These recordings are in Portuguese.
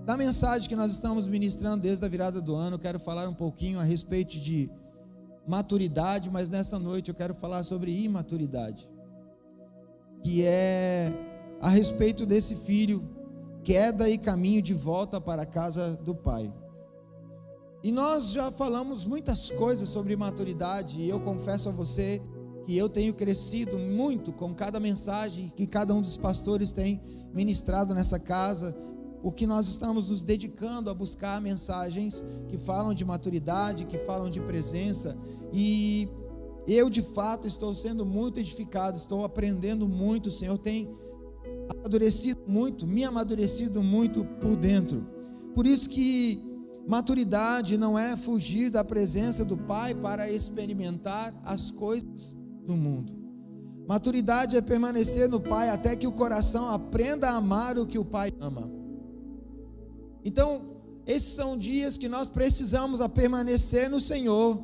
Da mensagem que nós estamos ministrando desde a virada do ano, eu quero falar um pouquinho a respeito de maturidade, mas nessa noite eu quero falar sobre imaturidade, que é a respeito desse filho, queda e caminho de volta para a casa do pai. E nós já falamos muitas coisas sobre maturidade, e eu confesso a você que eu tenho crescido muito com cada mensagem que cada um dos pastores tem ministrado nessa casa, porque nós estamos nos dedicando a buscar mensagens que falam de maturidade, que falam de presença, e eu de fato estou sendo muito edificado, estou aprendendo muito. O Senhor tem amadurecido muito, me amadurecido muito por dentro. Por isso que maturidade não é fugir da presença do Pai para experimentar as coisas do mundo. Maturidade é permanecer no Pai até que o coração aprenda a amar o que o Pai ama. Então, esses são dias que nós precisamos a permanecer no Senhor,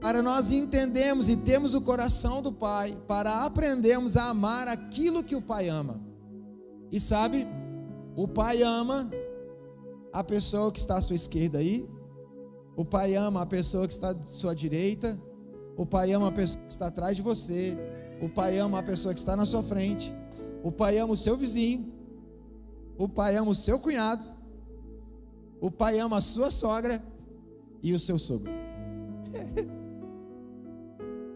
para nós entendermos e termos o coração do Pai, para aprendermos a amar aquilo que o Pai ama. E sabe, o Pai ama a pessoa que está à sua esquerda aí, o Pai ama a pessoa que está à sua direita, o Pai ama a pessoa que está atrás de você, o Pai ama a pessoa que está na sua frente, o Pai ama o seu vizinho, o Pai ama o seu cunhado, o Pai ama a sua sogra e o seu sogro.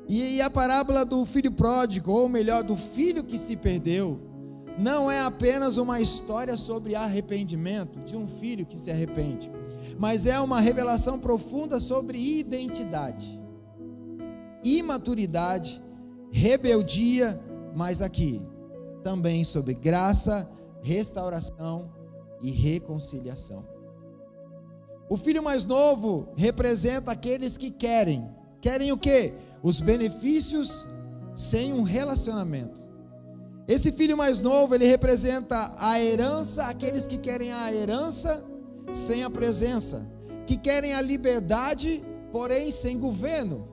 E a parábola do filho pródigo, ou melhor, do filho que se perdeu, não é apenas uma história sobre arrependimento, de um filho que se arrepende, mas é uma revelação profunda sobre identidade, imaturidade, rebeldia, mas aqui também sobre graça, restauração e reconciliação. O filho mais novo representa aqueles que querem o quê? Os benefícios sem um relacionamento. Esse filho mais novo, ele representa a herança, aqueles que querem a herança sem a presença, que querem a liberdade, porém sem governo,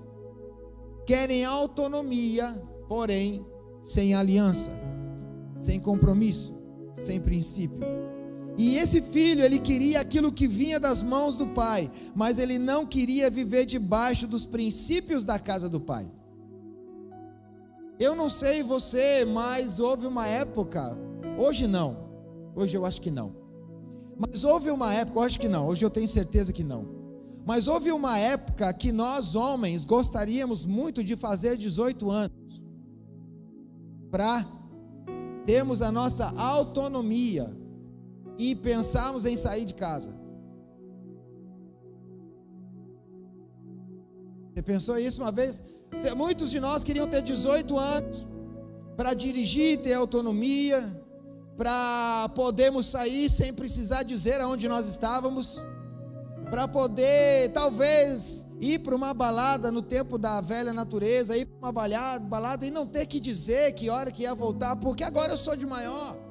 querem autonomia, porém sem aliança, sem compromisso, sem princípio. E esse filho, ele queria aquilo que vinha das mãos do pai, mas ele não queria viver debaixo dos princípios da casa do pai. Eu não sei você, mas houve uma época, hoje não, hoje eu acho que não, mas houve uma época, eu acho que não, hoje eu tenho certeza que não, mas houve uma época que nós homens gostaríamos muito de fazer 18 anos, para termos a nossa autonomia, e pensarmos em sair de casa. Você pensou isso uma vez? Muitos de nós queriam ter 18 anos para dirigir, ter autonomia, para podermos sair sem precisar dizer aonde nós estávamos, para poder talvez ir para uma balada no tempo da velha natureza, ir para uma balada e não ter que dizer que hora que ia voltar, porque agora eu sou de maior.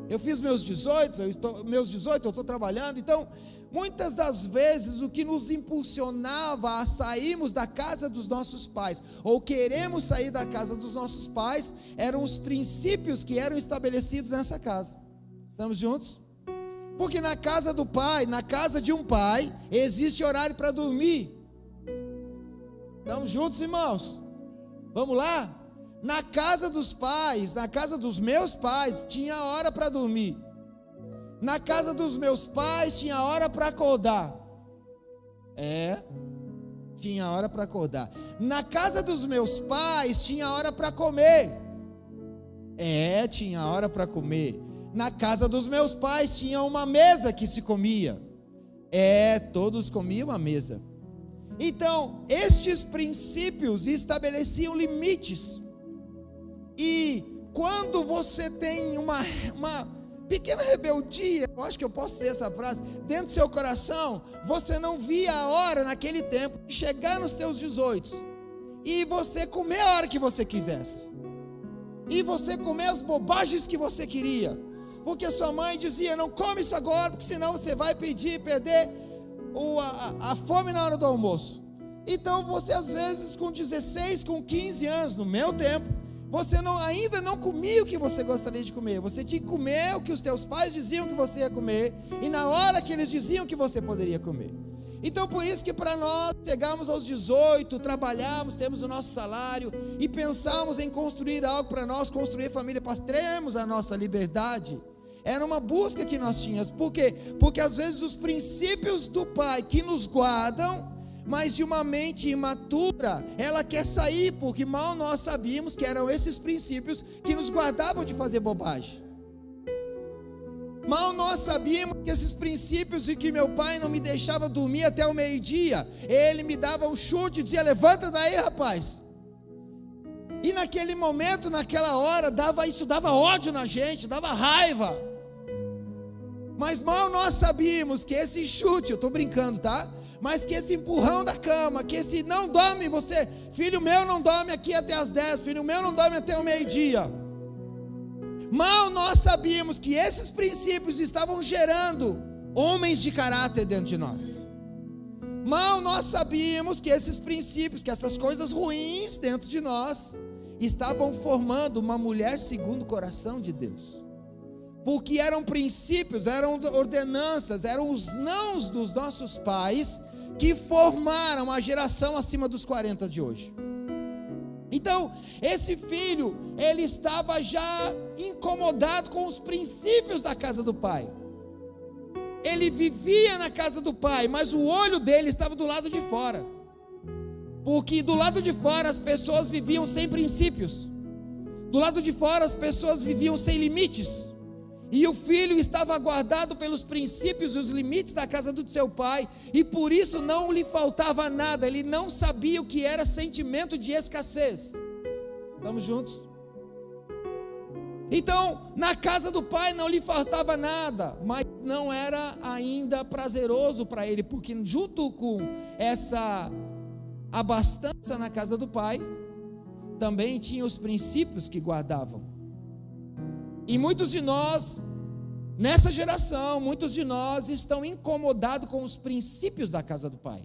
Eu fiz meus 18, eu estou trabalhando. Então, muitas das vezes o que nos impulsionava a sairmos da casa dos nossos pais, ou queremos sair da casa dos nossos pais, eram os princípios que eram estabelecidos nessa casa. Estamos juntos? Porque na casa do pai, na casa de um pai, existe horário para dormir. Estamos juntos, irmãos? Vamos lá? Na casa dos pais, na casa dos meus pais, tinha hora para dormir. Na casa dos meus pais, tinha hora para acordar. Tinha hora para acordar. Na casa dos meus pais, tinha hora para comer. Tinha hora para comer. Na casa dos meus pais, tinha uma mesa que se comia. Todos comiam à mesa. Então, estes princípios estabeleciam limites. E quando você tem uma pequena rebeldia, eu acho que eu posso dizer essa frase, dentro do seu coração, você não via a hora naquele tempo de chegar nos teus 18 e você comer a hora que você quisesse, e você comer as bobagens que você queria, porque sua mãe dizia: não come isso agora, porque senão você vai perder a fome na hora do almoço. Então você às vezes com 16, com 15 anos, no meu tempo, Você ainda não comia o que você gostaria de comer. Você tinha que comer o que os teus pais diziam que você ia comer, e na hora que eles diziam que você poderia comer. Então por isso que para nós chegarmos aos 18, trabalharmos, temos o nosso salário e pensarmos em construir algo para nós, construir família, para termos a nossa liberdade, era uma busca que nós tínhamos. Por quê? Porque às vezes os princípios do Pai que nos guardam, mas de uma mente imatura, ela quer sair, porque mal nós sabíamos que eram esses princípios que nos guardavam de fazer bobagem. Mal nós sabíamos que esses princípios, e que meu pai não me deixava dormir até o meio-dia, ele me dava um chute e dizia: levanta daí, rapaz. E naquele momento, naquela hora, isso dava ódio na gente, dava raiva. Mas mal nós sabíamos que esse chute, eu estou brincando, tá? Mas que esse empurrão da cama, que esse não dorme, você, filho meu não dorme aqui até as 10, filho meu não dorme até o meio-dia. Mal nós sabíamos que esses princípios estavam gerando homens de caráter dentro de nós. Mal nós sabíamos que esses princípios, que essas coisas ruins dentro de nós, estavam formando uma mulher segundo o coração de Deus. Porque eram princípios, eram ordenanças, eram os nãos dos nossos pais que formaram a geração acima dos 40 de hoje. Então, esse filho, ele estava já incomodado com os princípios da casa do pai. Ele vivia na casa do pai, mas o olho dele estava do lado de fora. Porque do lado de fora as pessoas viviam sem princípios. Do lado de fora as pessoas viviam sem limites. E o filho estava guardado pelos princípios e os limites da casa do seu pai, e por isso não lhe faltava nada. Ele não sabia o que era sentimento de escassez. Estamos juntos? Então, na casa do pai não lhe faltava nada, mas não era ainda prazeroso para ele, porque junto com essa abastança na casa do pai, também tinha os princípios que guardavam. E muitos de nós, nessa geração, muitos de nós estão incomodados com os princípios da casa do pai.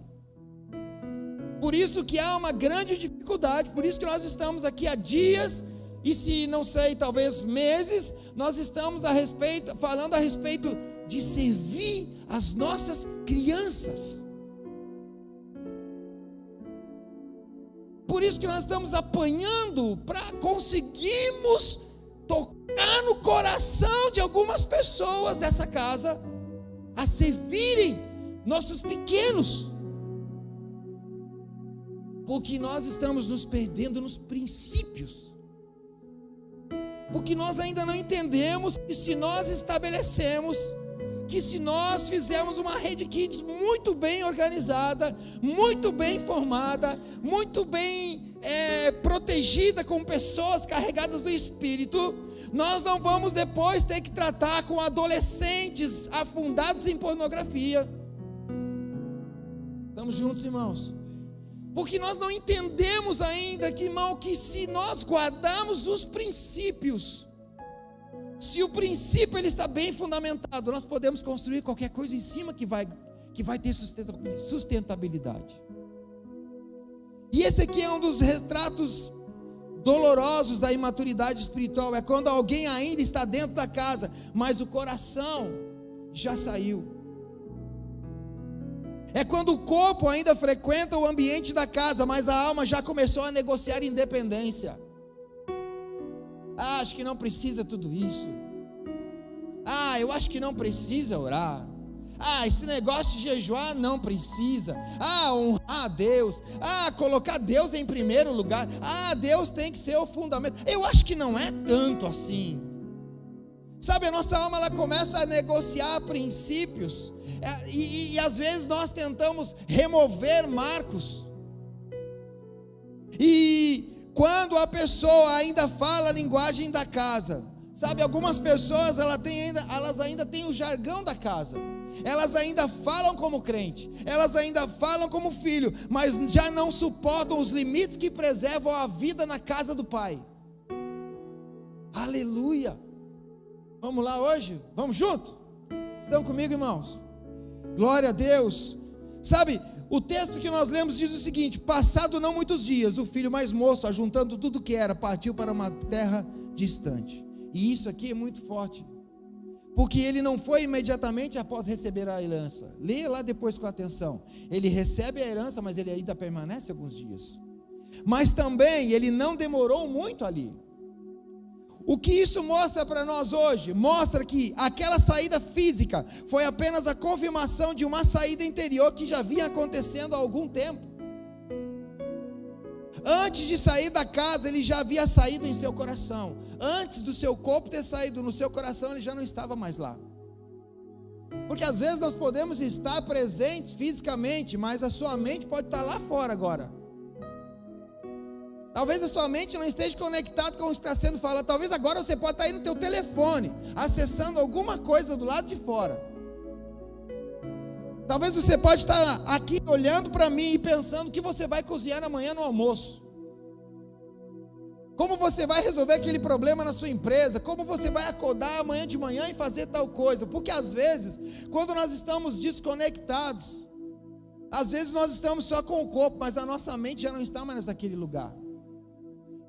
Por isso que há uma grande dificuldade, por isso que nós estamos aqui há dias, e se não sei, talvez meses, nós estamos falando a respeito de servir as nossas crianças. Por isso que nós estamos apanhando para conseguirmos tocar no coração de algumas pessoas dessa casa a servirem nossos pequenos, porque nós estamos nos perdendo nos princípios, porque nós ainda não entendemos que se nós estabelecemos, que se nós fizermos uma rede kids muito bem organizada, muito bem formada, muito bem protegida, com pessoas carregadas do Espírito, nós não vamos depois ter que tratar com adolescentes afundados em pornografia. Estamos juntos, irmãos? Porque nós não entendemos ainda que, irmão, que se nós guardarmos os princípios, se o princípio ele está bem fundamentado, nós podemos construir qualquer coisa em cima que vai ter sustentabilidade. E esse aqui é um dos retratos dolorosos da imaturidade espiritual. É quando alguém ainda está dentro da casa, mas o coração já saiu. É quando o corpo ainda frequenta o ambiente da casa, mas a alma já começou a negociar independência. Acho que não precisa tudo isso. Eu acho que não precisa orar. Esse negócio de jejuar não precisa. Honrar a Deus. Colocar Deus em primeiro lugar. Deus tem que ser o fundamento. Eu acho que não é tanto assim. Sabe, a nossa alma ela começa a negociar princípios. E às vezes nós tentamos remover marcos. E quando a pessoa ainda fala a linguagem da casa, sabe, algumas pessoas elas ainda têm o jargão da casa, elas ainda falam como crente, elas ainda falam como filho, mas já não suportam os limites que preservam a vida na casa do pai. Aleluia! Vamos lá hoje? Vamos junto? Estão comigo, irmãos? Glória a Deus! Sabe, o texto que nós lemos diz o seguinte: passado não muitos dias, o filho mais moço, ajuntando tudo que era, partiu para uma terra distante. E isso aqui é muito forte, porque ele não foi imediatamente após receber a herança. Leia lá depois com atenção. Ele recebe a herança, mas ele ainda permanece alguns dias. Mas também ele não demorou muito ali. O que isso mostra para nós hoje? Mostra que aquela saída física foi apenas a confirmação de uma saída interior que já vinha acontecendo há algum tempo. Antes de sair da casa, ele já havia saído em seu coração. Antes do seu corpo ter saído no seu coração, ele já não estava mais lá. Porque às vezes nós podemos estar presentes fisicamente, mas a sua mente pode estar lá fora agora. Talvez a sua mente não esteja conectada com o que está sendo falado. Talvez agora você pode estar aí no teu telefone, acessando alguma coisa do lado de fora. Talvez você pode estar aqui olhando para mim e pensando o que você vai cozinhar amanhã no almoço. Como você vai resolver aquele problema na sua empresa? Como você vai acordar amanhã de manhã e fazer tal coisa? Porque às vezes, quando nós estamos desconectados, às vezes nós estamos só com o corpo, mas a nossa mente já não está mais naquele lugar.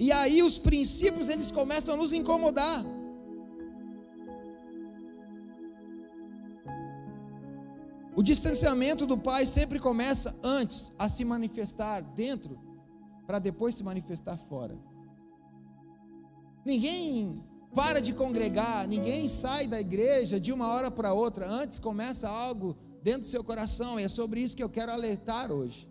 E aí os princípios, eles começam a nos incomodar. O distanciamento do pai sempre começa antes a se manifestar dentro, para depois se manifestar fora. Ninguém para de congregar, ninguém sai da igreja de uma hora para outra. Antes começa algo dentro do seu coração, e é sobre isso que eu quero alertar hoje.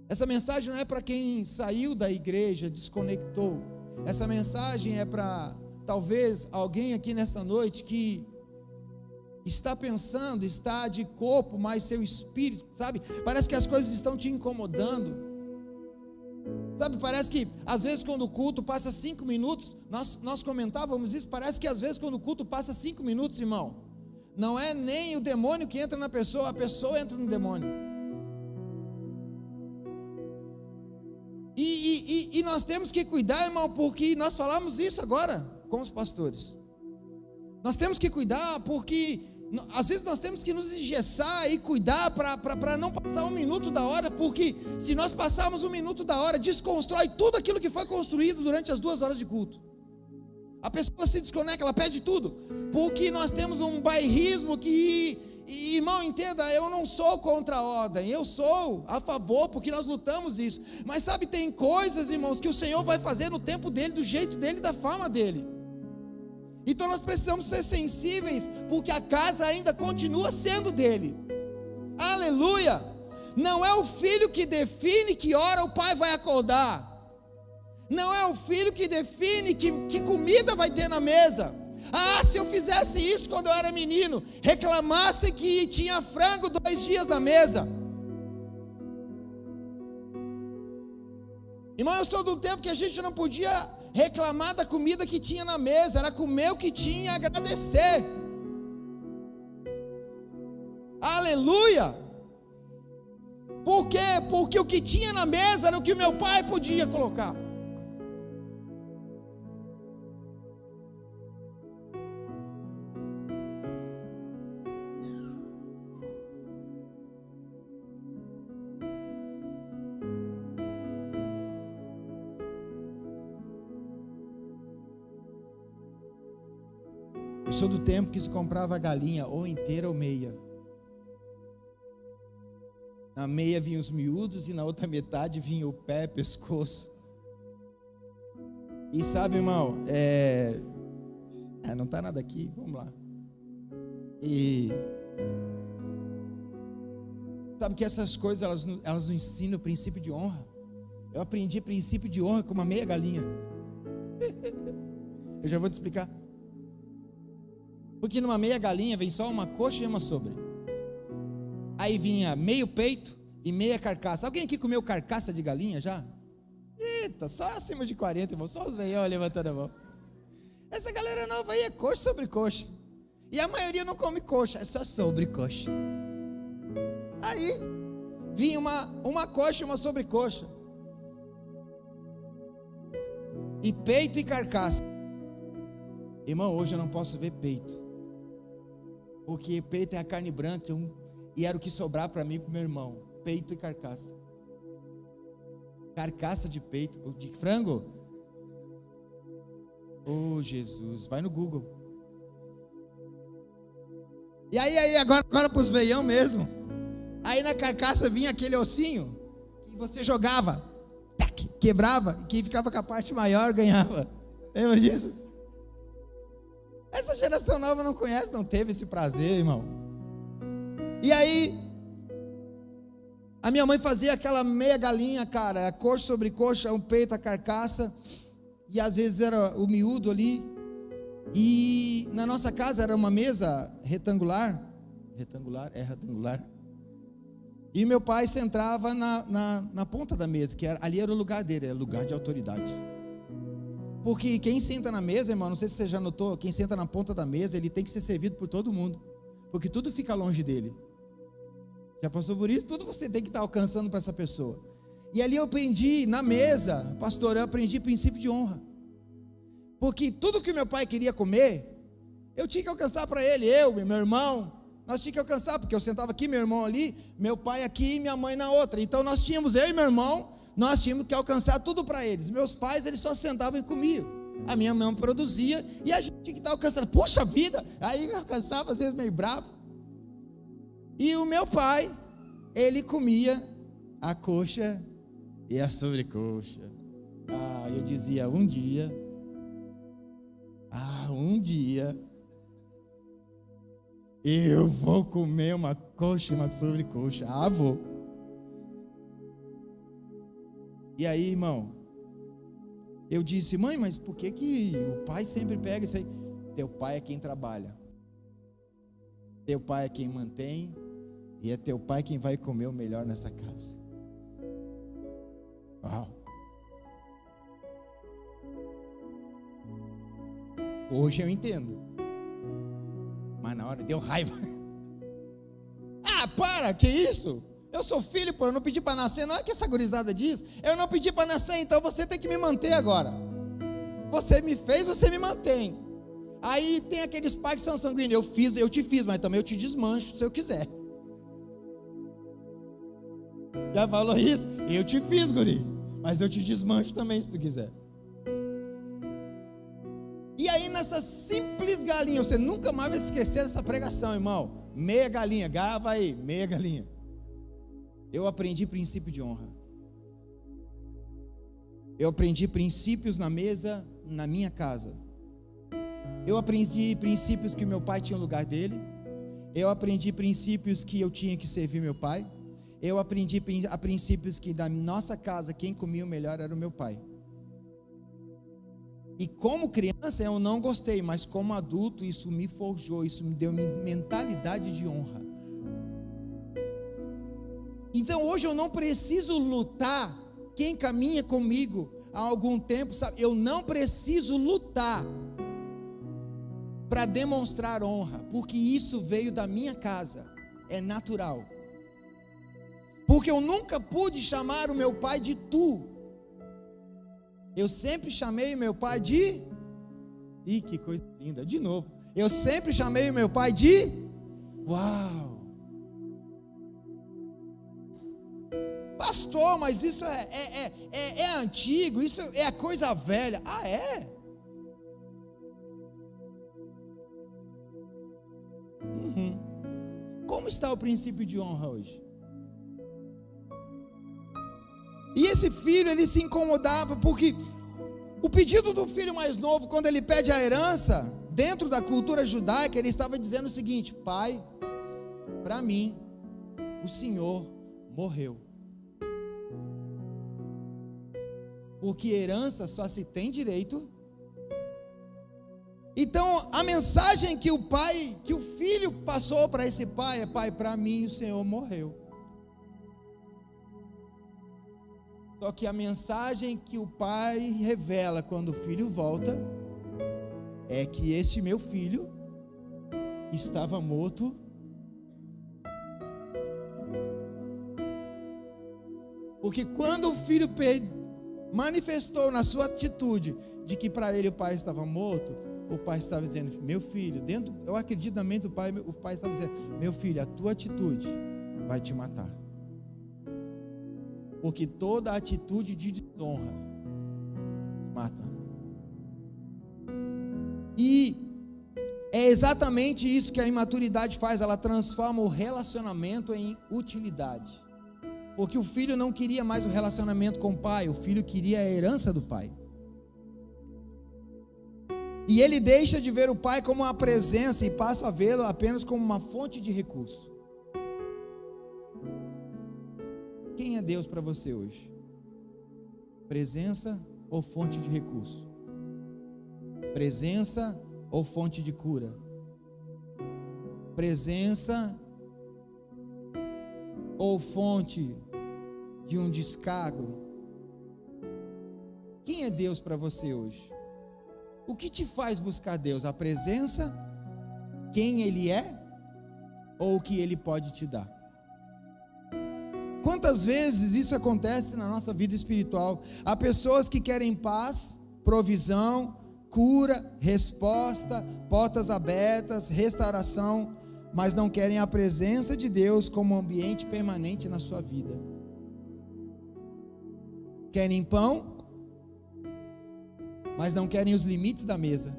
Essa mensagem não é para quem saiu da igreja, desconectou. Essa mensagem é para talvez alguém aqui nessa noite que está pensando, está de corpo, mas seu espírito, sabe? Parece que as coisas estão te incomodando. Sabe, parece que às vezes quando o culto passa 5 minutos, nós comentávamos isso, parece que às vezes quando o culto passa 5 minutos, irmão, não é nem o demônio que entra na pessoa, a pessoa entra no demônio. E nós temos que cuidar, irmão, porque nós falamos isso agora com os pastores. Nós temos que cuidar porque às vezes nós temos que nos engessar e cuidar para não passar 1 minuto da hora, porque se nós passarmos 1 minuto da hora, desconstrói tudo aquilo que foi construído durante as 2 horas de culto. A pessoa se desconecta, ela perde tudo, porque nós temos um bairrismo que... E, irmão, entenda, eu não sou contra a ordem, eu sou a favor, porque nós lutamos isso. Mas sabe, tem coisas, irmãos, que o Senhor vai fazer no tempo dele, do jeito dele, da forma dele. Então nós precisamos ser sensíveis, porque a casa ainda continua sendo dele. Aleluia! Não é o filho que define que hora o pai vai acordar. Não é o filho que define que comida vai ter na mesa. Ah, se eu fizesse isso quando eu era menino, reclamasse que tinha frango 2 dias na mesa. Irmão, eu sou do tempo que a gente não podia reclamar da comida que tinha na mesa, era comer o que tinha e agradecer. Aleluia! Por quê? Porque o que tinha na mesa era o que o meu pai podia colocar. Eu sou do tempo que se comprava a galinha ou inteira ou meia. Na meia vinha os miúdos e na outra metade vinha o pé, pescoço. E sabe, irmão, não está nada aqui, vamos lá. E sabe que essas coisas, elas nos ensinam o princípio de honra. Eu aprendi princípio de honra com uma meia galinha. Eu já vou te explicar. Porque numa meia galinha vem só uma coxa e uma sobre. Aí vinha meio peito e meia carcaça. Alguém aqui comeu carcaça de galinha já? Eita, só acima de 40, irmão. Só os veião levantando a mão. Essa galera nova aí é coxa sobre coxa. E a maioria não come coxa, é só sobre coxa. Aí vinha uma coxa e uma sobrecoxa. E peito e carcaça. Irmão, hoje eu não posso ver peito. Porque peito é a carne branca, E era o que sobrava para mim e para o meu irmão: peito e carcaça. Carcaça de peito, de frango. Oh Jesus, vai no Google. E aí agora para os veião mesmo. Aí na carcaça vinha aquele ossinho que você jogava, tac, quebrava, e quem ficava com a parte maior ganhava. Lembra disso? Essa geração nova não conhece, não teve esse prazer, irmão. E aí, a minha mãe fazia aquela meia galinha, cara, coxa sobre coxa, um peito, a carcaça, e às vezes era o miúdo ali. E na nossa casa era uma mesa retangular. E meu pai sentava na ponta da mesa, que ali era o lugar dele, era lugar de autoridade. Porque quem senta na mesa, irmão, não sei se você já notou, quem senta na ponta da mesa, ele tem que ser servido por todo mundo, porque tudo fica longe dele. Já passou por isso? Tudo você tem que estar alcançando para essa pessoa. E ali eu aprendi, na mesa, pastor, eu aprendi princípio de honra. Porque tudo que meu pai queria comer, eu tinha que alcançar para ele, meu irmão, nós tínhamos que alcançar, porque eu sentava aqui, meu irmão ali, meu pai aqui e minha mãe na outra. Então nós tínhamos, eu e meu irmão, nós tínhamos que alcançar tudo para eles. Meus pais, eles só sentavam e comiam. A minha mãe produzia e a gente tinha que estar alcançando. Puxa vida! Aí eu alcançava, às vezes meio bravo. E o meu pai, ele comia a coxa e a sobrecoxa. Eu dizia, um dia, eu vou comer uma coxa e uma sobrecoxa. Vou. E aí, irmão, eu disse, mãe, mas por que o pai sempre pega isso aí? Teu pai é quem trabalha. Teu pai é quem mantém. E é teu pai quem vai comer o melhor nessa casa. Uau. Hoje eu entendo. Mas na hora deu raiva. Para, que isso? Eu sou filho, pô, eu não pedi para nascer. Não é que essa gurizada diz. Eu não pedi para nascer, então você tem que me manter agora. Você me fez, você me mantém. Aí tem aqueles pais que são sanguíneos. Eu te fiz, mas também eu te desmancho se eu quiser. Já falou isso? Eu te fiz, guri, mas eu te desmancho também se tu quiser. E aí nessa simples galinha, você nunca mais vai esquecer dessa pregação, irmão. Meia galinha, grava aí, meia galinha. Eu aprendi princípio de honra. Eu aprendi princípios na mesa, na minha casa. Eu aprendi princípios que o meu pai tinha o lugar dele. Eu aprendi princípios que eu tinha que servir meu pai. Eu aprendi a princípios que da nossa casa, quem comia o melhor era o meu pai. E como criança eu não gostei, mas como adulto isso me forjou, isso me deu mentalidade de honra. Então hoje eu não preciso lutar. Quem caminha comigo há algum tempo sabe, eu não preciso lutar para demonstrar honra, porque isso veio da minha casa, é natural. Porque eu nunca pude chamar o meu pai de tu. Eu sempre chamei o meu pai de... que coisa linda, de novo. Eu sempre chamei o meu pai de... Uau! Pastor, mas isso é antigo, isso é coisa velha. É? Como está o princípio de honra hoje? E esse filho, ele se incomodava, porque o pedido do filho mais novo, quando ele pede a herança, dentro da cultura judaica, ele estava dizendo o seguinte: pai, para mim, o Senhor morreu. Porque herança só se tem direito. Então, a mensagem que o filho passou para esse pai é: pai, para mim o Senhor morreu. Só que a mensagem que o pai revela quando o filho volta é que este meu filho estava morto porque quando o filho manifestou na sua atitude de que para ele o pai estava morto, o pai estava dizendo: meu filho, eu acredito na mente do pai, o pai estava dizendo: meu filho, a tua atitude vai te matar. Porque toda atitude de desonra mata. E é exatamente isso que a imaturidade faz, ela transforma o relacionamento em utilidade. Porque o filho não queria mais o relacionamento com o pai, o filho queria a herança do pai. E ele deixa de ver o pai como uma presença e passa a vê-lo apenas como uma fonte de recurso. Quem é Deus para você hoje? Presença ou fonte de recurso? Presença ou fonte de cura? Presença ou fonte de um descargo? Quem é Deus para você hoje? O que te faz buscar Deus? A presença, quem Ele é, ou o que Ele pode te dar? Quantas vezes isso acontece na nossa vida espiritual? Há pessoas que querem paz, provisão, cura, resposta, portas abertas, restauração, mas não querem a presença de Deus como ambiente permanente na sua vida. Querem pão, mas não querem os limites da mesa.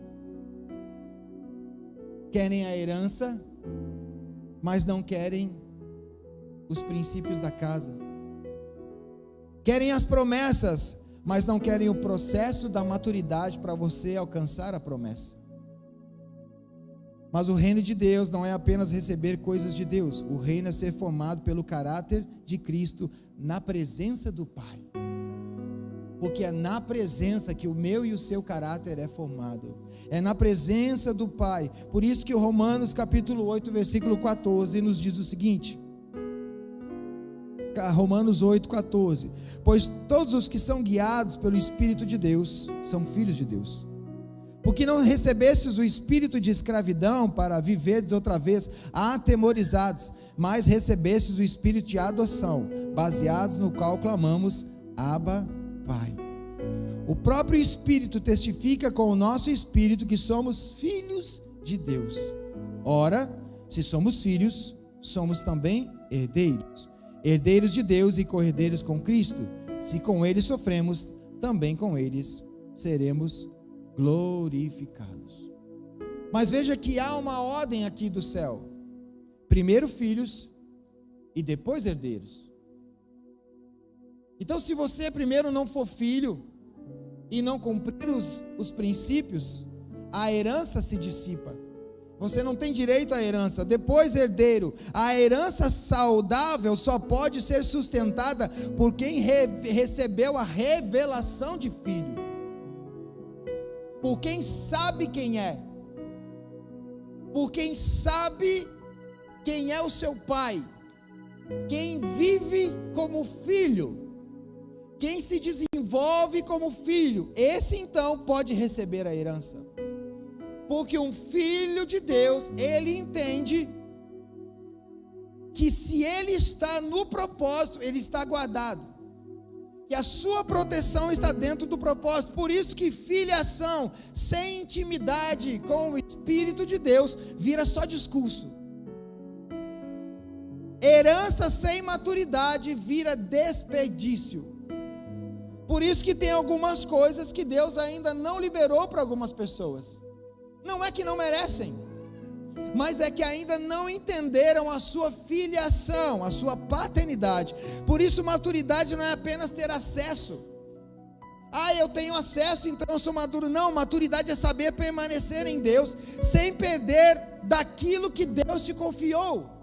Querem a herança, mas não querem os princípios da casa. Querem as promessas, mas não querem o processo da maturidade para você alcançar a promessa. Mas o reino de Deus não é apenas receber coisas de Deus. O reino é ser formado pelo caráter de Cristo na presença do Pai. Porque é na presença que o meu e o seu caráter é formado. É na presença do Pai. Por isso que o Romanos capítulo 8, versículo 14 nos diz o seguinte. Romanos 8, 14. Pois todos os que são guiados pelo Espírito de Deus são filhos de Deus. Porque não recebestes o espírito de escravidão para viverdes outra vez atemorizados, mas recebestes o espírito de adoção, baseados no qual clamamos, Abba, Pai. O próprio Espírito testifica com o nosso espírito que somos filhos de Deus. Ora, se somos filhos, somos também herdeiros. Herdeiros de Deus e co-herdeiros com Cristo. Se com Ele sofremos, também com eles seremos glorificados. Mas veja que há uma ordem aqui do céu. Primeiro filhos e depois herdeiros. Então, se você primeiro não for filho e não cumprir os princípios, a herança se dissipa. Você não tem direito à herança. Depois, herdeiro. A herança saudável só pode ser sustentada por quem recebeu a revelação de filho. Por quem sabe quem é. Por quem sabe quem é o seu pai. Quem vive como filho. Quem se desenvolve como filho, esse então pode receber a herança. Porque um filho de Deus, ele entende que se ele está no propósito, ele está guardado. Que a sua proteção está dentro do propósito. Por isso que filiação sem intimidade com o Espírito de Deus vira só discurso. Herança sem maturidade vira desperdício. Por isso que tem algumas coisas que Deus ainda não liberou para algumas pessoas. Não é que não merecem, mas é que ainda não entenderam a sua filiação, a sua paternidade. Por isso maturidade não é apenas ter acesso. Eu tenho acesso, então eu sou maduro. Não, maturidade é saber permanecer em Deus, sem perder daquilo que Deus te confiou.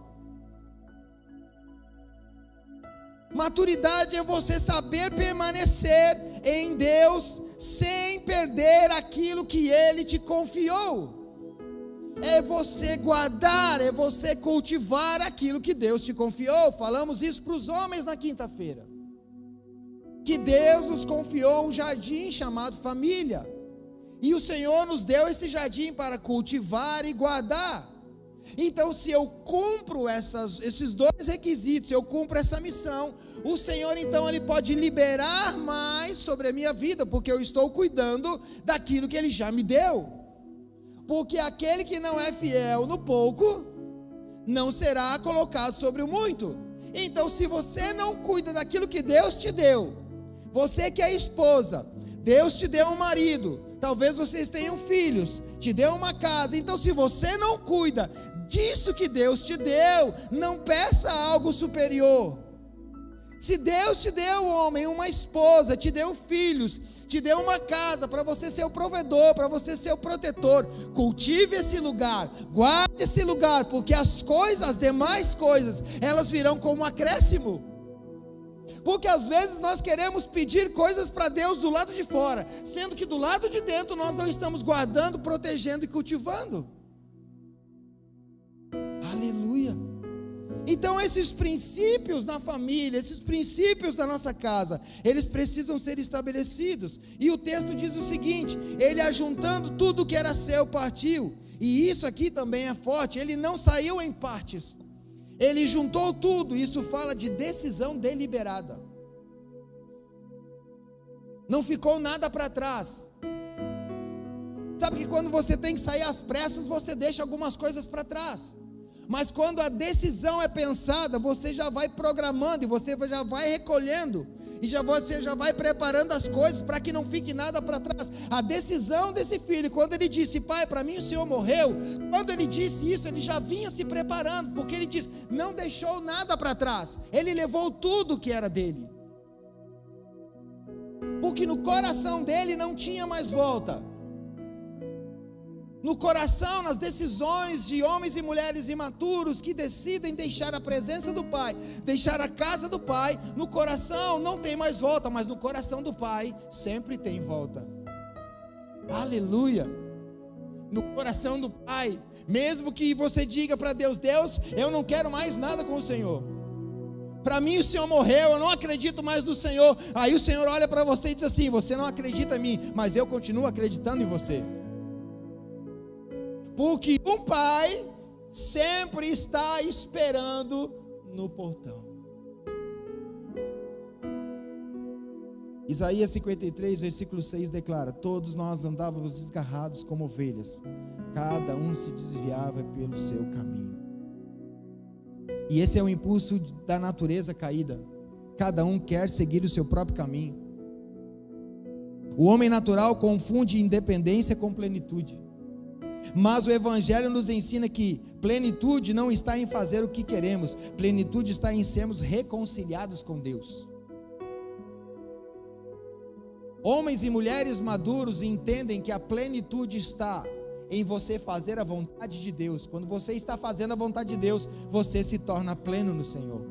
Maturidade é você saber permanecer em Deus sem perder aquilo que Ele te confiou. É você guardar, é você cultivar aquilo que Deus te confiou. Falamos isso para os homens na quinta-feira. Que Deus nos confiou um jardim chamado família. E o Senhor nos deu esse jardim para cultivar e guardar. Então, se eu cumpro esses dois requisitos, se eu cumpro essa missão, o Senhor então Ele pode liberar mais sobre a minha vida, porque eu estou cuidando daquilo que Ele já me deu. Porque aquele que não é fiel no pouco, não será colocado sobre o muito. Então, se você não cuida daquilo que Deus te deu, você que é esposa, Deus te deu um marido, talvez vocês tenham filhos, te deu uma casa. Então, se você não cuida disso que Deus te deu, não peça algo superior. Se Deus te deu, homem, uma esposa, te deu filhos, te deu uma casa para você ser o provedor, para você ser o protetor, cultive esse lugar, guarde esse lugar, porque as demais coisas, elas virão como acréscimo. Porque às vezes nós queremos pedir coisas para Deus do lado de fora, sendo que do lado de dentro nós não estamos guardando, protegendo e cultivando. Aleluia. Então esses princípios na família, esses princípios da nossa casa, eles precisam ser estabelecidos. E o texto diz o seguinte: ele ajuntando tudo que era seu partiu. E isso aqui também é forte, ele não saiu em partes, ele juntou tudo. Isso fala de decisão deliberada, não ficou nada para trás. Sabe que quando você tem que sair às pressas, você deixa algumas coisas para trás. Mas quando a decisão é pensada, você já vai programando, e você já vai recolhendo, e você já vai preparando as coisas para que não fique nada para trás. A decisão desse filho, quando ele disse: pai, para mim o Senhor morreu, quando ele disse isso, ele já vinha se preparando, porque ele disse, não deixou nada para trás, ele levou tudo que era dele, porque no coração dele não tinha mais volta. No coração, nas decisões de homens e mulheres imaturos que decidem deixar a presença do Pai, deixar a casa do Pai, no coração não tem mais volta, mas no coração do Pai sempre tem volta. Aleluia! No coração do Pai, mesmo que você diga para Deus: Deus, eu não quero mais nada com o Senhor, para mim o Senhor morreu, eu não acredito mais no Senhor. Aí o Senhor olha para você e diz assim: você não acredita em mim, mas eu continuo acreditando em você. Porque um pai sempre está esperando no portão. Isaías 53, versículo 6 declara: todos nós andávamos desgarrados como ovelhas, cada um se desviava pelo seu caminho. E esse é o impulso da natureza caída, cada um quer seguir o seu próprio caminho. O homem natural confunde independência com plenitude. Mas o Evangelho nos ensina que plenitude não está em fazer o que queremos, plenitude está em sermos reconciliados com Deus. Homens e mulheres maduros entendem que a plenitude está em você fazer a vontade de Deus. Quando você está fazendo a vontade de Deus, você se torna pleno no Senhor,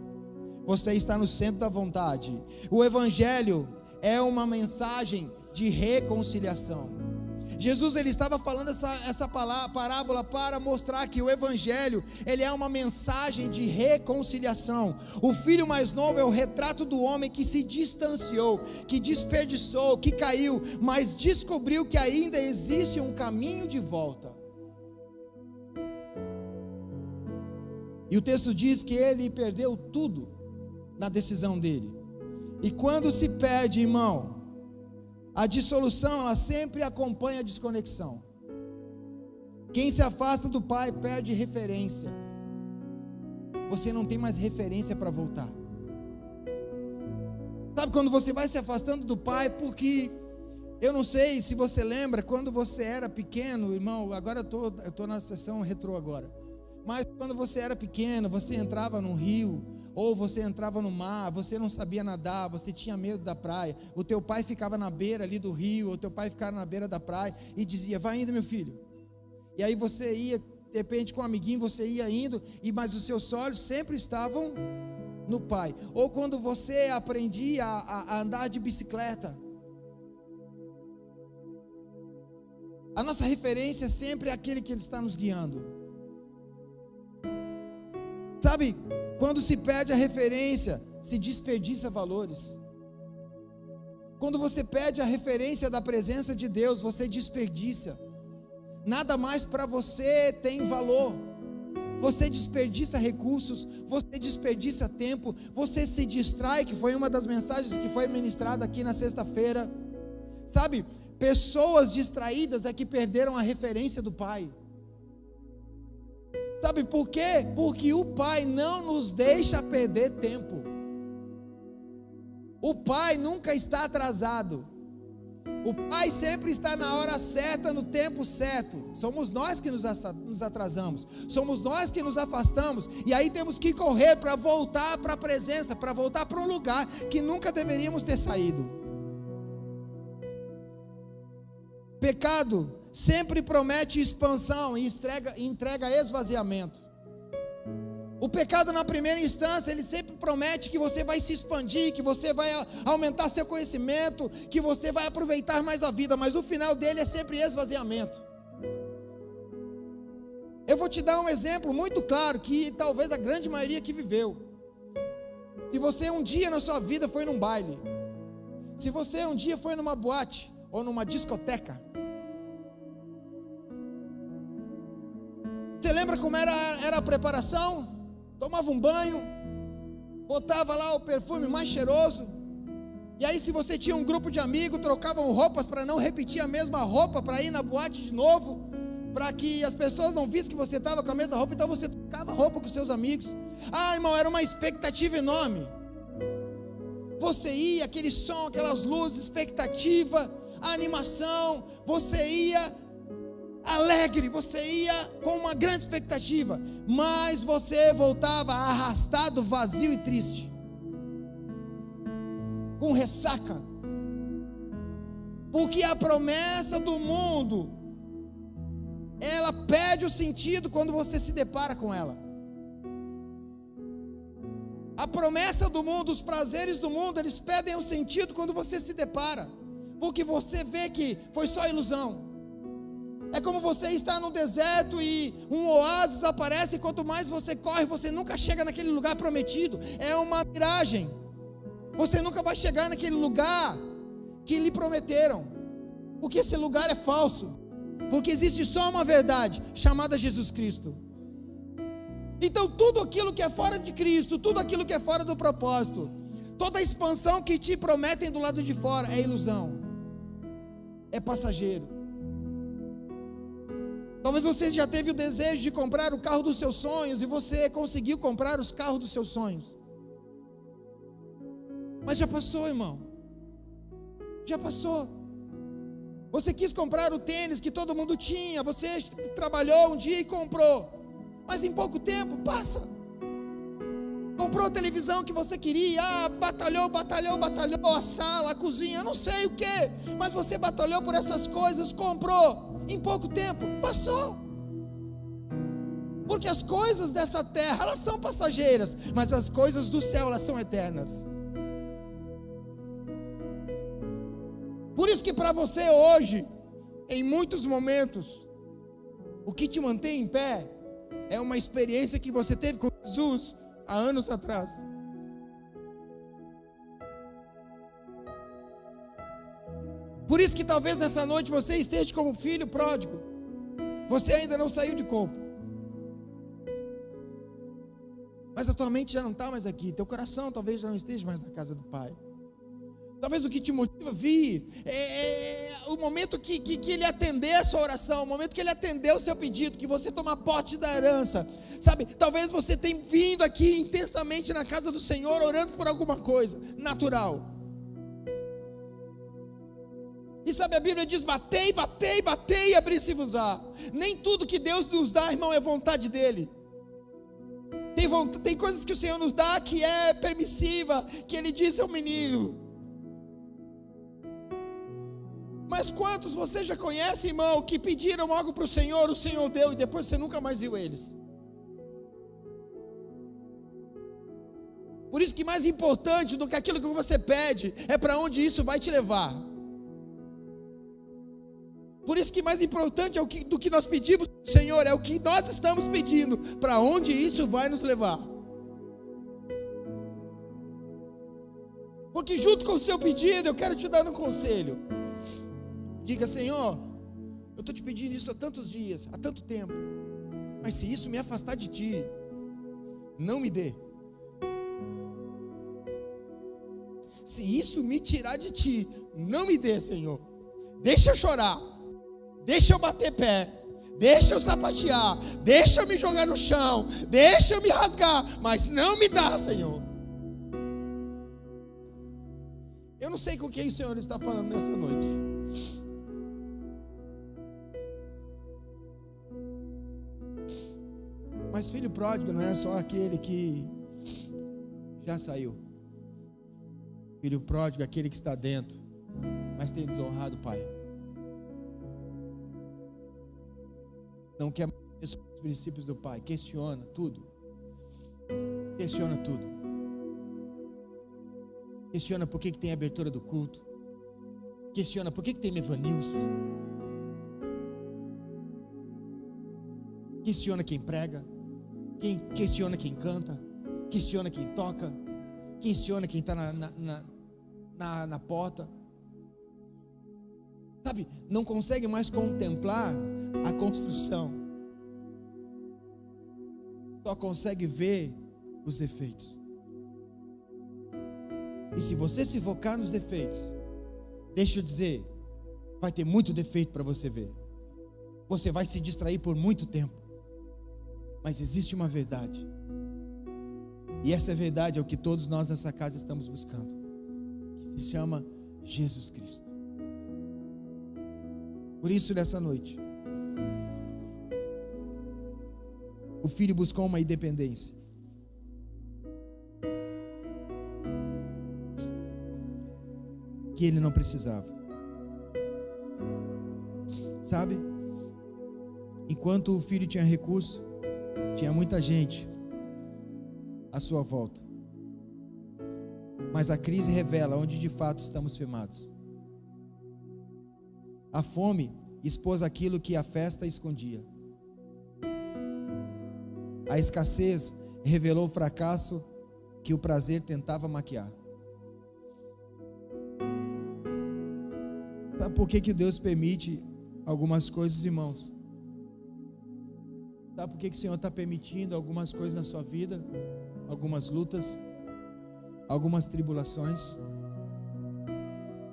você está no centro da vontade. O Evangelho é uma mensagem de reconciliação. Jesus, ele estava falando essa parábola para mostrar que o Evangelho, ele é uma mensagem de reconciliação. O filho mais novo é o retrato do homem que se distanciou, que desperdiçou, que caiu, mas descobriu que ainda existe um caminho de volta. E o texto diz que ele perdeu tudo na decisão dele. E quando se perde, irmão, a dissolução, ela sempre acompanha a desconexão. Quem se afasta do Pai perde referência. Você não tem mais referência para voltar. Sabe quando você vai se afastando do Pai? Porque eu não sei se você lembra, quando você era pequeno, irmão, agora eu estou na sessão retrô agora. Mas quando você era pequeno, você entrava num rio, ou você entrava no mar, você não sabia nadar, você tinha medo da praia, o teu pai ficava na beira ali do rio, o teu pai ficava na beira da praia, e dizia: vai indo, meu filho. E aí você ia, de repente com um amiguinho, você ia indo, mas os seus olhos sempre estavam no pai. Ou quando você aprendia a andar de bicicleta, a nossa referência sempre é aquele que ele está nos guiando. Sabe, quando se perde a referência, se desperdiça valores. Quando você perde a referência da presença de Deus, você desperdiça. Nada mais para você tem valor. Você desperdiça recursos, você desperdiça tempo, você se distrai, que foi uma das mensagens que foi ministrada aqui na sexta-feira. Sabe, pessoas distraídas é que perderam a referência do Pai. Sabe por quê? Porque o Pai não nos deixa perder tempo. O Pai nunca está atrasado. O Pai sempre está na hora certa, no tempo certo. Somos nós que nos atrasamos. Somos nós que nos afastamos. E aí temos que correr para voltar para a presença, para voltar para um lugar que nunca deveríamos ter saído. Pecado sempre promete expansão e entrega esvaziamento. O pecado na primeira instância, ele sempre promete que você vai se expandir, que você vai aumentar seu conhecimento, que você vai aproveitar mais a vida, mas o final dele é sempre esvaziamento. Eu vou te dar um exemplo muito claro, que talvez a grande maioria que viveu. Se você um dia na sua vida foi num baile, se você um dia foi numa boate, ou numa discoteca, você lembra como era a preparação? Tomava um banho, botava lá o perfume mais cheiroso, e aí se você tinha um grupo de amigos, trocavam roupas para não repetir a mesma roupa, para ir na boate de novo, para que as pessoas não vissem que você estava com a mesma roupa, então você trocava roupa com seus amigos. Ah, irmão, era uma expectativa enorme. Você ia, aquele som, aquelas luzes, expectativa, a animação, você ia alegre, você ia com uma grande expectativa, mas você voltava arrastado, vazio e triste, com ressaca, porque a promessa do mundo, ela perde o sentido quando você se depara com ela. A promessa do mundo, os prazeres do mundo, eles perdem o sentido quando você se depara, porque você vê que foi só ilusão. É como você está no deserto e um oásis aparece, e quanto mais você corre, você nunca chega naquele lugar prometido. É uma miragem. Você nunca vai chegar naquele lugar que lhe prometeram, porque esse lugar é falso, porque existe só uma verdade, chamada Jesus Cristo. Então tudo aquilo que é fora de Cristo, tudo aquilo que é fora do propósito, toda a expansão que te prometem do lado de fora é ilusão, é passageiro. Talvez você já teve o desejo de comprar o carro dos seus sonhos e você conseguiu comprar os carros dos seus sonhos. Mas já passou, irmão. Já passou. Você quis comprar o tênis que todo mundo tinha, você trabalhou um dia e comprou, mas em pouco tempo passa. Comprou a televisão que você queria, batalhou a sala, a cozinha, eu não sei o que, mas você batalhou por essas coisas, comprou. Em pouco tempo, passou. Porque as coisas dessa terra, elas são passageiras, mas as coisas do céu, elas são eternas. Por isso que para você hoje, em muitos momentos, o que te mantém em pé é uma experiência que você teve com Jesus há anos atrás. Por isso que talvez nessa noite você esteja como filho pródigo. Você ainda não saiu de corpo, mas a tua mente já não está mais aqui. Teu coração talvez já não esteja mais na casa do Pai. Talvez o que te motiva a vir é o momento que Ele atender a sua oração, o momento que Ele atender o seu pedido, que você toma posse da herança. Sabe, talvez você tenha vindo aqui intensamente na casa do Senhor, orando por alguma coisa natural. E sabe, a Bíblia diz: batei, batei, batei e abri-se-vos-á. Nem tudo que Deus nos dá, irmão, é vontade dele. Tem coisas que o Senhor nos dá que é permissiva, que Ele diz ao menino. Mas quantos você já conhece, irmão, que pediram algo para o Senhor deu, e depois você nunca mais viu eles? Por isso que mais importante do que aquilo que você pede, é para onde isso vai te levar. Por isso que mais importante do que nós pedimos, Senhor, é o que nós estamos pedindo, para onde isso vai nos levar. Porque junto com o seu pedido, eu quero te dar um conselho. Diga: Senhor, eu estou te pedindo isso há tantos dias, há tanto tempo, mas se isso me afastar de Ti, não me dê. Se isso me tirar de Ti, não me dê, Senhor. Deixa eu chorar, deixa eu bater pé, deixa eu sapatear, deixa eu me jogar no chão, deixa eu me rasgar, mas não me dá, Senhor. Eu não sei com quem o Senhor está falando nessa noite. Mas filho pródigo não é só aquele que já saiu. Filho pródigo é aquele que está dentro, mas tem desonrado o pai. Não quer mais os princípios do pai. Questiona tudo. Questiona tudo. Questiona por que tem abertura do culto. Questiona por que tem Mevanews. Questiona quem prega. Questiona quem canta. Questiona quem toca. Questiona quem está na porta. Sabe, não consegue mais contemplar a construção. Só consegue ver os defeitos. E se você se focar nos defeitos, deixa eu dizer, vai ter muito defeito para você ver. Você vai se distrair por muito tempo. Mas existe uma verdade. E essa verdade é o que todos nós nessa casa estamos buscando, que se chama Jesus Cristo. Por isso, nessa noite, o filho buscou uma independência. Que ele não precisava. Sabe? Enquanto o filho tinha recurso, tinha muita gente à sua volta. Mas a crise revela onde de fato estamos firmados. A fome expôs aquilo que a festa escondia. A escassez revelou o fracasso que o prazer tentava maquiar. Sabe por que Deus permite algumas coisas, irmãos? Sabe por que o Senhor está permitindo algumas coisas na sua vida? Algumas lutas, algumas tribulações?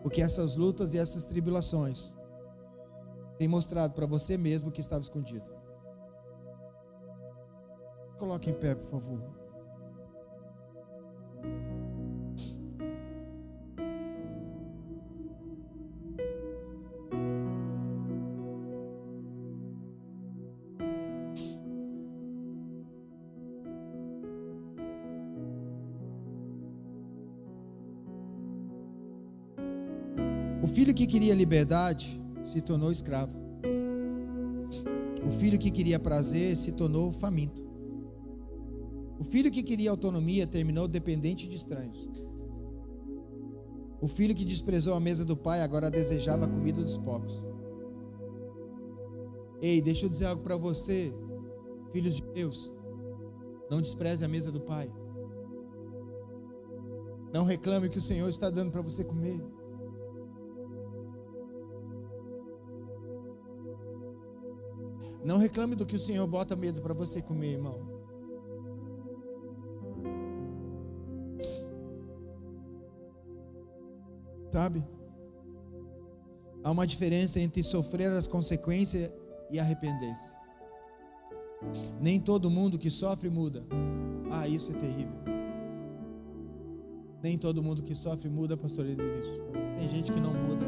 Porque essas lutas e essas tribulações têm mostrado para você mesmo que estava escondido. Coloque em pé, por favor. O filho que queria liberdade se tornou escravo. O filho que queria prazer se tornou faminto. O filho que queria autonomia terminou dependente de estranhos. O filho que desprezou a mesa do pai agora desejava a comida dos porcos. Ei, deixa eu dizer algo para você, filhos de Deus. Não despreze a mesa do pai. Não reclame o que o Senhor está dando para você comer. Não reclame do que o Senhor bota a mesa para você comer, irmão. Sabe? Há uma diferença entre sofrer as consequências e arrepender-se. Nem todo mundo que sofre muda. Ah, isso é terrível. Nem todo mundo que sofre muda, pastor Edenilson. Tem gente que não muda.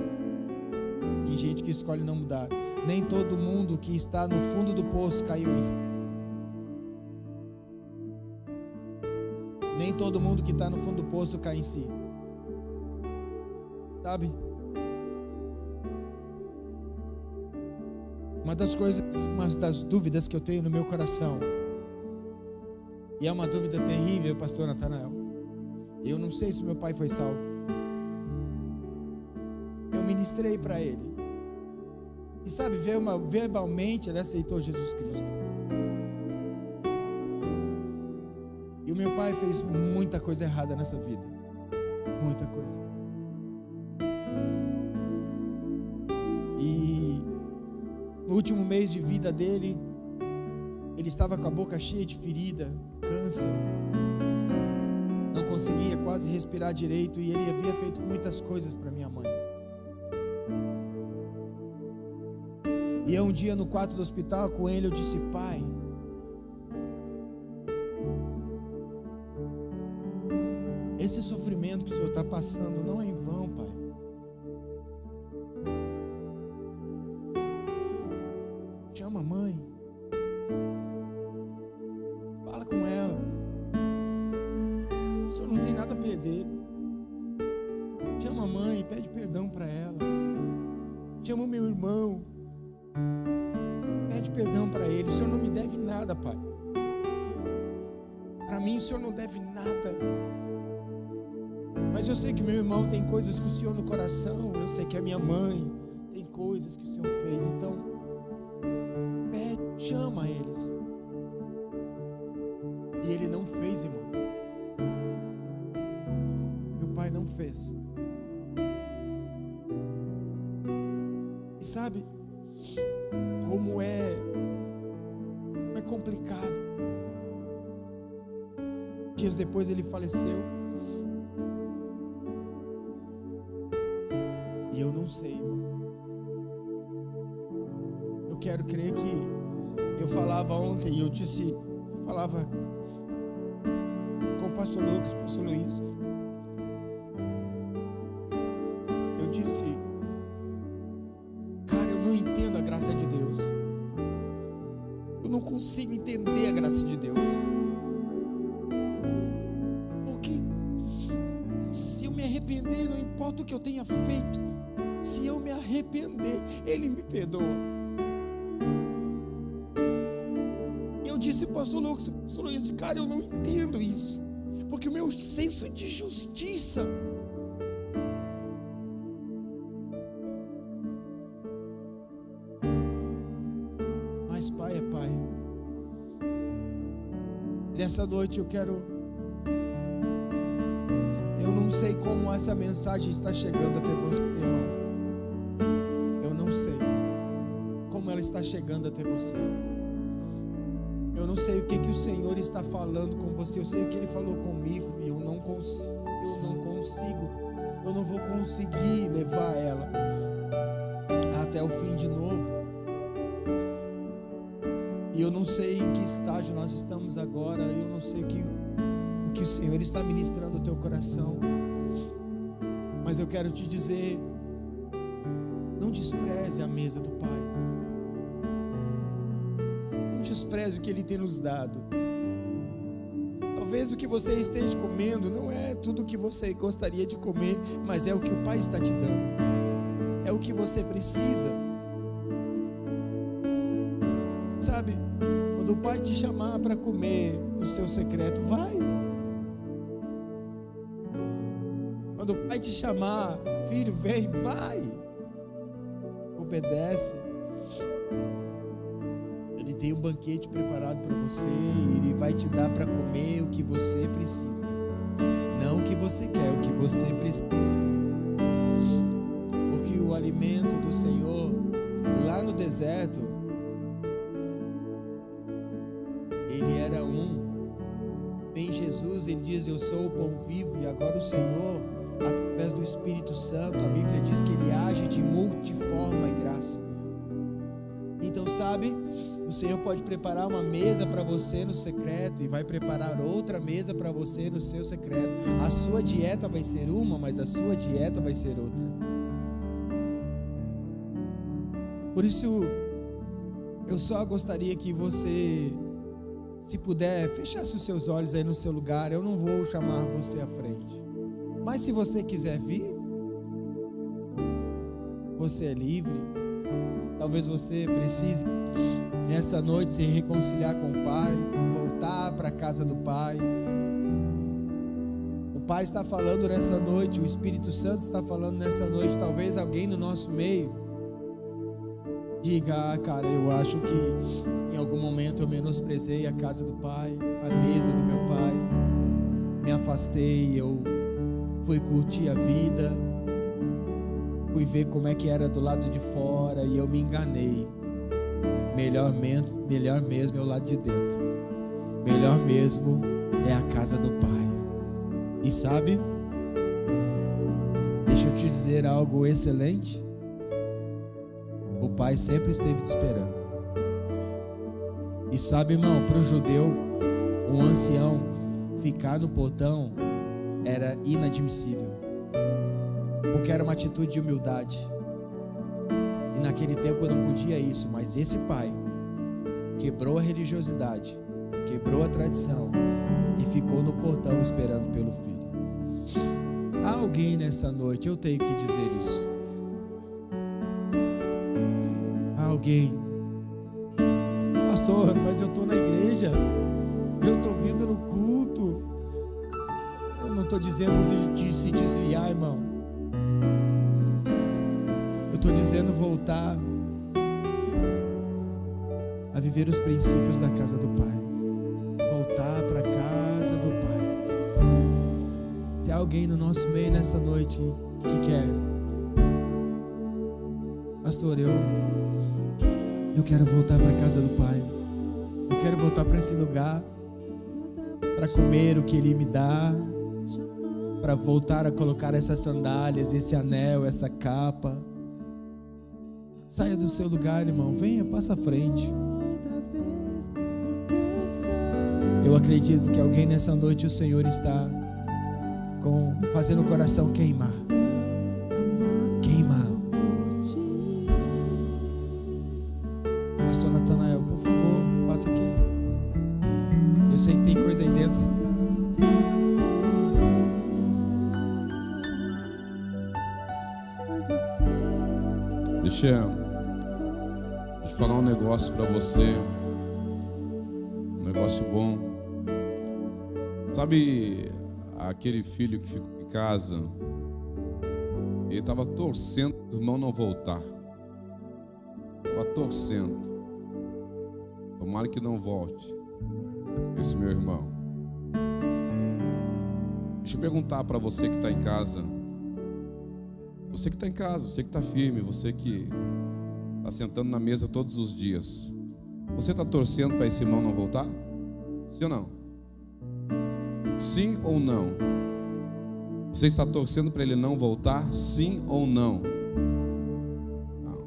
Tem gente que escolhe não mudar. Nem todo mundo que está no fundo do poço caiu em si. Nem todo mundo que está no fundo do poço cai em si. Sabe? Uma das dúvidas que eu tenho no meu coração, e é uma dúvida terrível, pastor Natanael. Eu não sei se meu pai foi salvo. Eu ministrei para ele. E sabe, verbalmente ele aceitou Jesus Cristo. E o meu pai fez muita coisa errada nessa vida. Muita coisa. E no último mês de vida dele, ele estava com a boca cheia de ferida, câncer. Não conseguia quase respirar direito. E ele havia feito muitas coisas para minha mãe. E um dia no quarto do hospital com ele eu disse: pai, esse sofrimento que o Senhor está passando não é em vão, pai. Chama a mãe, fala com ela, o Senhor não tem nada a perder. Chama a mãe, pede perdão para ela. Chama o meu irmão, pede perdão para ele. O Senhor não me deve nada, pai. Para mim o Senhor não deve nada. Mas eu sei que meu irmão tem coisas com o Senhor no coração. Eu sei que a minha mãe tem coisas que o Senhor fez. Então, pede, chama eles. E ele não fez, irmão. Meu pai não fez. E sabe como é complicado. Dias depois ele faleceu. E eu não sei. Eu quero crer que eu falava ontem, eu falava com o pastor Lucas, pastor Luiz. Eu disse: cara, eu não entendo a graça de Deus. Eu não consigo entender a graça de Deus. Porque se eu me arrepender, não importa o que eu tenha feito, se eu me arrepender, Ele me perdoa. Eu disse, pastor Lucas, pastor Luiz, cara, eu não entendo isso. Porque o meu senso de justiça mas pai é pai. Nessa noite eu não sei como essa mensagem está chegando até você, irmão. Eu não sei como ela está chegando até você. Eu não sei o que o Senhor está falando com você. Eu sei o que Ele falou comigo e eu não vou conseguir levar ela até o fim de novo. E eu não sei em que estágio nós estamos agora. Eu não sei o que o Senhor está ministrando no teu coração. Mas eu quero te dizer: não despreze a mesa do Pai. Não despreze o que Ele tem nos dado. Talvez o que você esteja comendo não é tudo o que você gostaria de comer, mas é o que o Pai está te dando. É o que você precisa. Sabe, quando o Pai te chamar para comer no seu secreto, vai. Quando o Pai te chamar, filho, vem, vai. Obedece. Ele tem um banquete preparado para você e Ele vai te dar para comer o que você precisa. Não o que você quer, o que você precisa. Porque o alimento do Senhor, lá no deserto, Ele era Vem Jesus, Ele diz: eu sou o pão vivo. E agora o Senhor, através do Espírito Santo, a Bíblia diz que Ele age de multiforma e graça. Então, sabe, o Senhor pode preparar uma mesa para você no secreto e vai preparar outra mesa para você no seu secreto. A sua dieta vai ser uma, mas a sua dieta vai ser outra. Por isso, eu só gostaria que você, se puder, fechasse os seus olhos aí no seu lugar. Eu não vou chamar você à frente, mas se você quiser vir, você é livre. Talvez você precise nessa noite se reconciliar com o Pai, voltar para a casa do Pai. O Pai está falando nessa noite, o Espírito Santo está falando nessa noite. Talvez alguém no nosso meio diga: cara, eu acho que em algum momento eu menosprezei a casa do Pai, a mesa do meu Pai, me afastei, eu fui curtir a vida, fui ver como é que era do lado de fora e eu me enganei. Melhor mesmo é o lado de dentro. Melhor mesmo é a casa do Pai. E sabe, deixa eu te dizer algo excelente. O pai sempre esteve te esperando. E sabe, irmão, para o judeu, um ancião ficar no portão era inadmissível, porque era uma atitude de humildade. E naquele tempo eu não podia isso, mas esse pai quebrou a religiosidade, quebrou a tradição e ficou no portão esperando pelo filho. Há alguém nessa noite, eu tenho que dizer isso. Há alguém. Pastor, mas eu estou na igreja, eu estou vindo no culto. Eu não estou dizendo de se desviar, irmão. Eu estou dizendo voltar a viver os princípios da casa do Pai. Voltar para a casa do Pai. Se há alguém no nosso meio nessa noite que quer, pastor, eu quero voltar para a casa do Pai. Eu quero voltar para esse lugar, para comer o que Ele me dá, para voltar a colocar essas sandálias, esse anel, essa capa. Saia do seu lugar, irmão. Venha, passa à frente. Eu acredito que alguém nessa noite o Senhor está fazendo o coração queimar. Queimar. Pastor Natanael, por favor, passa aqui. Eu sei que tem coisa aí dentro. Deixa eu falar um negócio para você. Um negócio bom. Sabe aquele filho que ficou em casa? Ele estava torcendo para o irmão não voltar. Estava torcendo. Tomara que não volte esse meu irmão. Deixa eu perguntar para você que está em casa. Você que está em casa, você que está firme, você que está sentando na mesa todos os dias. Você está torcendo para esse irmão não voltar? Sim ou não? Sim ou não? Você está torcendo para ele não voltar? Sim ou não? Não.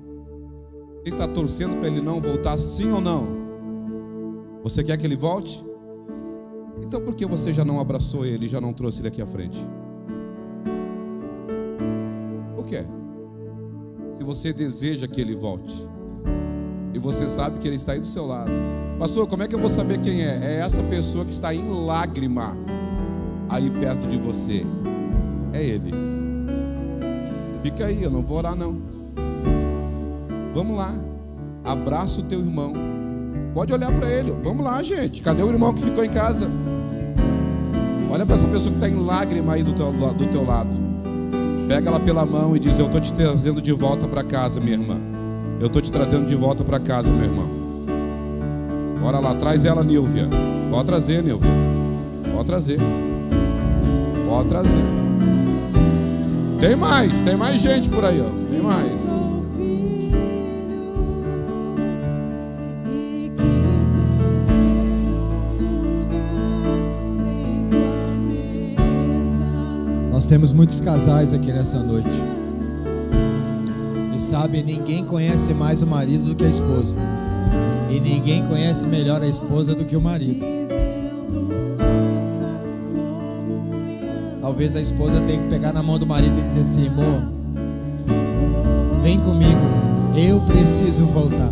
Você está torcendo para ele não voltar? Sim ou não? Você quer que ele volte? Então por que você já não abraçou ele e já não trouxe ele aqui à frente? Por quê? Se você deseja que ele volte e você sabe que ele está aí do seu lado. Pastor, como é que eu vou saber quem é? É essa pessoa que está em lágrima aí perto de você. É ele. Fica aí, eu não vou orar não. Vamos lá. Abraça o teu irmão. Pode olhar para ele. Vamos lá, gente. Cadê o irmão que ficou em casa? Olha para essa pessoa que está em lágrima aí do teu lado. Pega ela pela mão e diz: eu estou te trazendo de volta para casa, minha irmã. Eu estou te trazendo de volta para casa, meu irmão. Bora lá, traz ela, Nilvia. Pode trazer, Nilvia. Pode trazer. Pode trazer. Tem mais gente por aí, ó. Tem mais. Nós temos muitos casais aqui nessa noite. E sabe, ninguém conhece mais o marido do que a esposa. E ninguém conhece melhor a esposa do que o marido. Talvez a esposa tenha que pegar na mão do marido e dizer assim: amor, vem comigo, eu preciso voltar.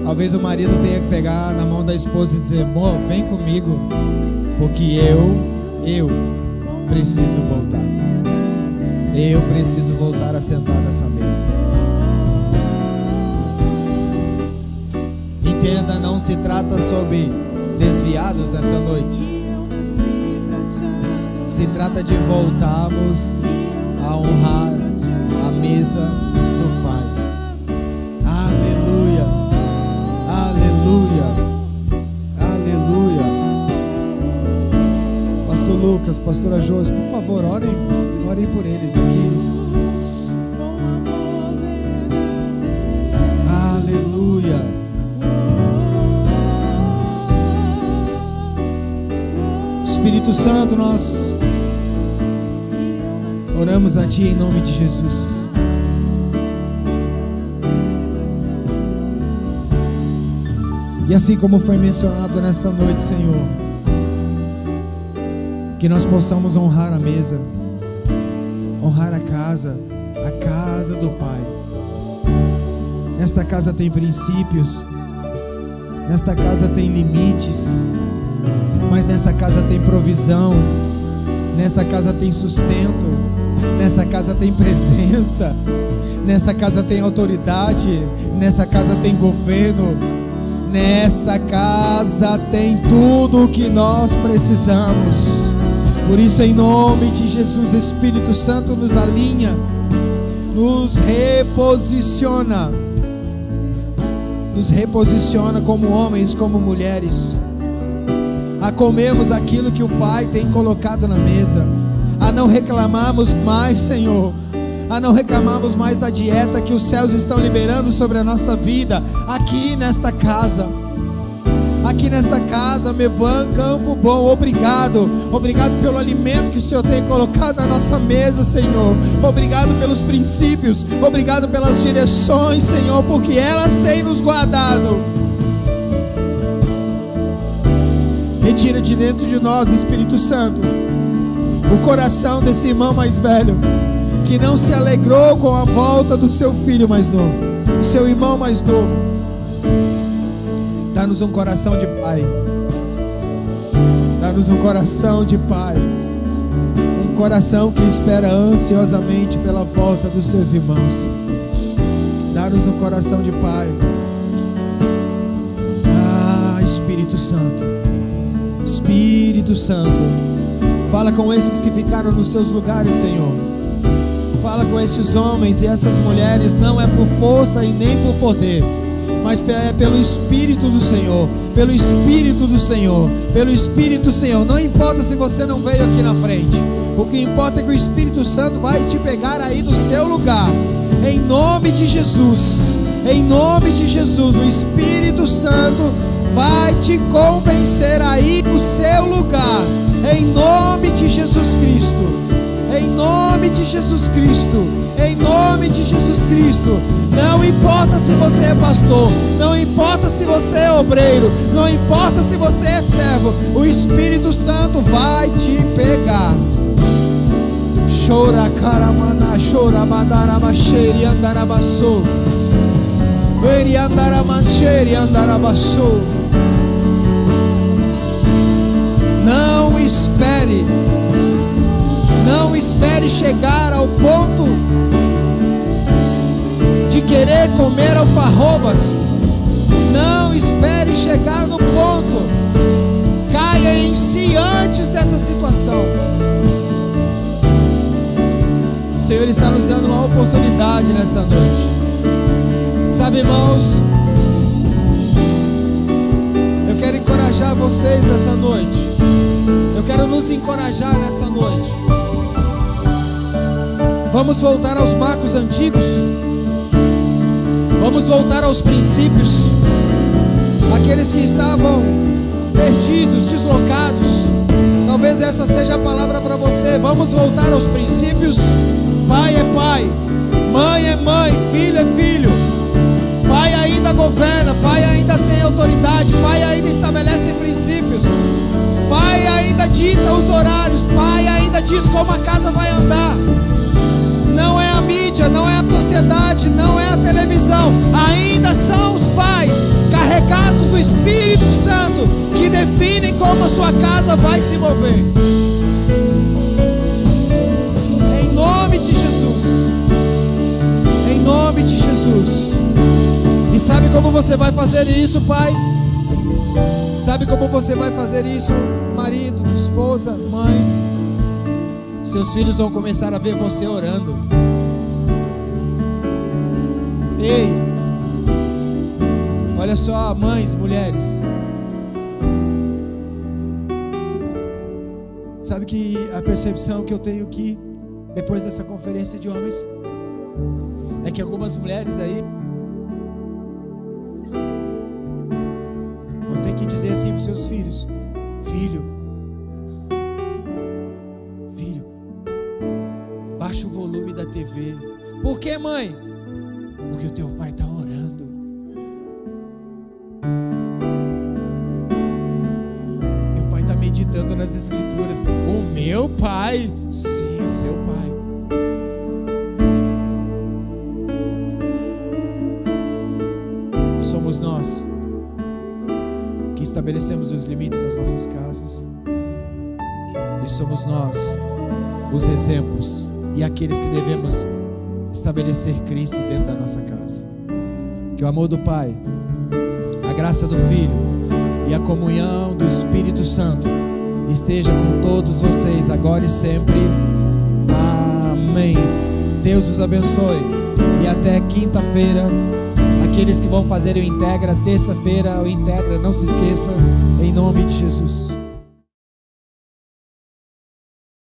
Talvez o marido tenha que pegar na mão da esposa e dizer: amor, vem comigo, porque eu preciso voltar. Eu preciso voltar a sentar nessa mesa. Entenda, não se trata sobre desviados nessa noite. Se trata de voltarmos a honrar a mesa do Pai. Aleluia, aleluia, aleluia. Pastor Lucas, pastora Josi, por favor, orem por eles aqui. Aleluia. Espírito Santo, nós oramos a Ti em nome de Jesus. E assim como foi mencionado nessa noite, Senhor, que nós possamos honrar a mesa, honrar a casa do Pai. Nesta casa tem princípios, nesta casa tem limites, mas nessa casa tem provisão, nessa casa tem sustento, nessa casa tem presença, nessa casa tem autoridade, nessa casa tem governo, nessa casa tem tudo o que nós precisamos. Por isso, em nome de Jesus, Espírito Santo nos alinha, nos reposiciona como homens, como mulheres, a comermos aquilo que o Pai tem colocado na mesa, a não reclamarmos mais, Senhor, a não reclamarmos mais da dieta que os céus estão liberando sobre a nossa vida, aqui nesta casa, Mevan, Campo Bom. Obrigado pelo alimento que o Senhor tem colocado na nossa mesa, Senhor. Obrigado pelos princípios, obrigado pelas direções, Senhor, porque elas têm nos guardado. Retira de dentro de nós, Espírito Santo, o coração desse irmão mais velho, que não se alegrou com a volta do seu filho mais novo, do seu irmão mais novo. Dá-nos um coração de pai. Dá-nos um coração de pai. Um coração que espera ansiosamente pela volta dos seus irmãos. Dá-nos um coração de pai. Espírito Santo. Espírito Santo. Fala com esses que ficaram nos seus lugares, Senhor. Fala com esses homens e essas mulheres. Não é por força e nem por poder, mas é pelo Espírito do Senhor, pelo Espírito do Senhor, pelo Espírito do Senhor. Não importa se você não veio aqui na frente, o que importa é que o Espírito Santo vai te pegar aí no seu lugar, em nome de Jesus, em nome de Jesus. O Espírito Santo vai te convencer aí no seu lugar, em nome de Jesus Cristo, em nome de Jesus Cristo, em nome de Jesus Cristo. Não importa se você é pastor, não importa se você é obreiro, não importa se você é servo, o Espírito Santo vai te pegar. Chora caramana, chora madarabaxeri andarabaçou, veri andaramancheri andarabaçou. Não espere chegar ao ponto de querer comer alfarrobas. Não espere chegar no ponto. Caia em si antes dessa situação. O Senhor está nos dando uma oportunidade nessa noite. Sabe, irmãos, eu quero encorajar vocês nessa noite. Eu quero nos encorajar nessa noite. Vamos voltar aos marcos antigos. Vamos voltar aos princípios. Aqueles que estavam perdidos, deslocados. Talvez essa seja a palavra para você. Vamos voltar aos princípios. Pai é pai, mãe é mãe, filho é filho. Pai ainda governa, pai ainda tem autoridade, pai ainda estabelece princípios, pai ainda dita os horários, pai ainda diz como a casa vai andar. Não é a mídia, não é a sociedade, não é a televisão. Ainda são os pais carregados do Espírito Santo que definem como a sua casa vai se mover. Em nome de Jesus. Em nome de Jesus. E sabe como você vai fazer isso, pai? Sabe como você vai fazer isso, marido, esposa, mãe? Seus filhos vão começar a ver você orando. Ei, olha só, mães, mulheres. Sabe que a percepção que eu tenho aqui, depois dessa conferência de homens, é que algumas mulheres aí vão ter que dizer assim para os seus filhos: filho, baixa o volume da TV. Por que, mãe? Porque o teu pai está orando. meditando nas Escrituras. O meu pai, sim, o seu pai. Somos nós que estabelecemos os limites nas nossas casas, e somos nós os exemplos e aqueles que devemos estabelecer Cristo dentro da nossa casa. Que o amor do Pai, a graça do Filho e a comunhão do Espírito Santo esteja com todos vocês agora e sempre. Amém. Deus os abençoe e até quinta-feira. Aqueles que vão fazer o Integra, terça-feira o Integra, não se esqueça, em nome de Jesus.